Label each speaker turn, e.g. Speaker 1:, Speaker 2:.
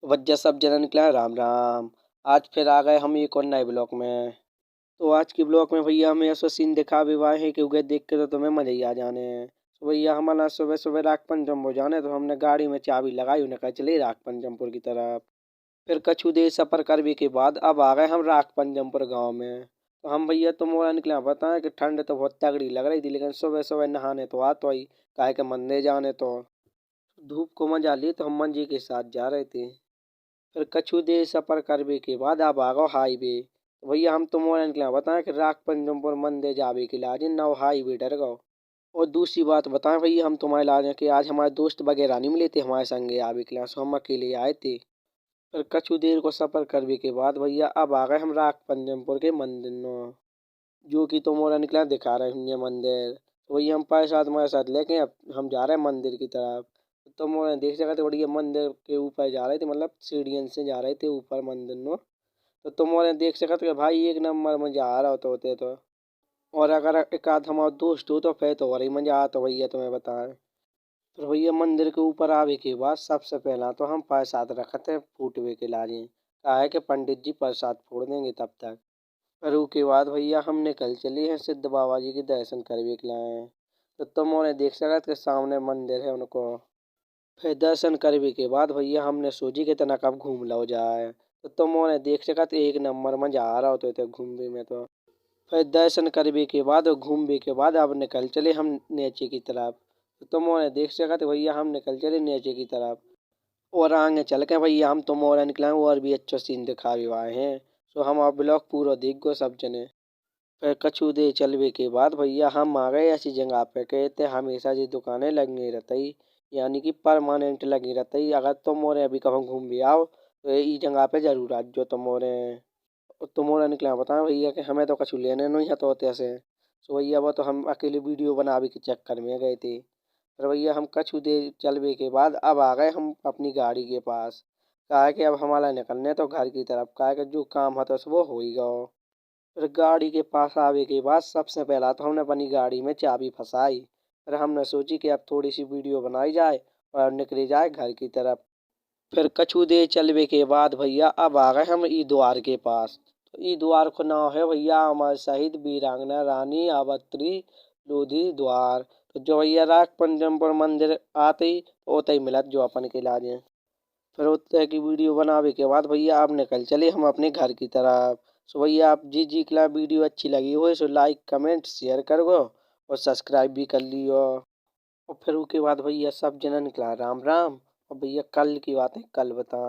Speaker 1: वज्जा सब जना निकला है राम राम। आज फिर आ गए हम एक और नए ब्लॉक में। तो आज की ब्लॉक में भैया हमें ऐसा सीन दिखा भी हुआ है कि उगे देख के तो तुम्हें मजा ही आ जाने हैं। तो भैया हमारा सुबह सुबह राग पंचमपुर जाने तो हमने गाड़ी में चाबी लगाई, उन्हें कहा चले राग पंचमपुर की तरफ। फिर कछु देर सफर करने के बाद अब आ गए हम राग पंचमपुर गाँव में। तो हम भैया तुम और निकले बताएं कि ठंड तो बहुत तगड़ी लग रही थी, लेकिन सुबह सुबह नहाने तो आ तो आई, काहे के मंदिर जाने तो धूप को मजा ली तो हम मंजी के साथ जा रहे थे। फिर कछु देर सफर करने के बाद आप आ गो हाईवे। तो भैया हम तुम और निकले बताएं कि राग पंचमपुर मंदिर जावे के लाजे नौ हाईवे डर गो। और दूसरी बात बताएं भैया हम तुम्हारे लाजे कि आज हमारे दोस्त वगैरह नहीं मिले थे हमारे संगे आवे के लिए, सो हम अकेले आए थे। फिर कछु देर को सफर करने के बाद भैया अब आ गए हम राग पंचमपुर के मंदिर में, जो कि तुम और निकला दिखा रहे होंगे मंदिर। तो वही हम पैसा तुम्हारे साथ लेके अब हम जा रहे हैं मंदिर की तरफ। तो तुम और देख सका थे बढ़िया मंदिर के ऊपर जा रहे थे, मतलब सीढ़ियों से जा रहे थे ऊपर मंदिर में। तो तुम और देख सका थे कि भाई एक नंबर मजा आ रहा होते तो। और अगर एक आध हमारा दोस्त हो तो फिर तो और ही मजा आता भैया तुम्हें बताएं। तो भैया मंदिर के ऊपर आवे के बाद सबसे पहला तो हम प्रसाद रखते फूटवे के लाजे, कहा है कि पंडित जी प्रसाद फोड़ देंगे तब तक। फिर उसके बाद भैया हम निकल चले हैं सिद्ध बाबा जी के दर्शन करने के लिए। तो तुम उन्हें देख सकते के सामने मंदिर है उनको। फिर दर्शन करने के बाद भैया हमने सोची कि तना कब घूम लो जाए। तो तुम उन्हें देख सकते एक नंबर मजा आ रहा होते थे घूमने में तो। फिर दर्शन करने के बाद और घूमने के बाद अब निकल चले हम नीचे की तरफ। तो तुम उन्हें देख सकते भैया हम निकल चले नीचे की तरफ। और आगे चल के भैया हम तुम और निकले और भी अच्छा सीन दिखा भी आए हैं। तो हम आप ब्लॉग पूरा देख गो सब जने। फिर कछु देर चलवे के बाद भैया हम आ गए ऐसी जगह पे कहते हमेशा जी दुकानें लगी रहती, यानी कि परमानेंट लगी रहती। अगर तुम और अभी कभी घूम भी आओ तो ये जगह पे जरूर आ जो तुम और तुम और निकला बताओ भैया कि हमें तो कछु लेने नहीं है तो ऐसे। सो भैया वो तो हम अकेले वीडियो बनावे के चक्कर में गए थे। फिर भैया हम कछु देर चलवे के बाद अब आ गए हम अपनी गाड़ी के पास। कहा है कि अब हमारा निकलने तो घर की तरफ, कहा है कि जो काम होता है वो हो ही गया। फिर गाड़ी के पास आवे के बाद सबसे पहला तो हमने अपनी गाड़ी में चाबी फंसाई। फिर हमने सोची कि अब थोड़ी सी वीडियो बनाई जाए और निकली जाए घर की तरफ। फिर कछु देर चलवे के बाद भैया अब आ गए हम ई द्वार के पास। तो ई द्वार को नाम है भैया अमर शहीद वीरांगना रानी आवत्री लोधी द्वार। तो जो भैया राग पंचमपुर मंदिर आते ही तो उतई मिलत जो अपन के लाजे। फिर उतने की वीडियो बनावे के बाद भैया आप निकल चले हम अपने घर की तरफ। सो भैया आप जी जी के वीडियो अच्छी लगी हो सो लाइक कमेंट शेयर कर गो और सब्सक्राइब भी कर लियो। और फिर उसके बाद भैया सब जना निकला राम राम। और भैया कल की बात है कल बताएं।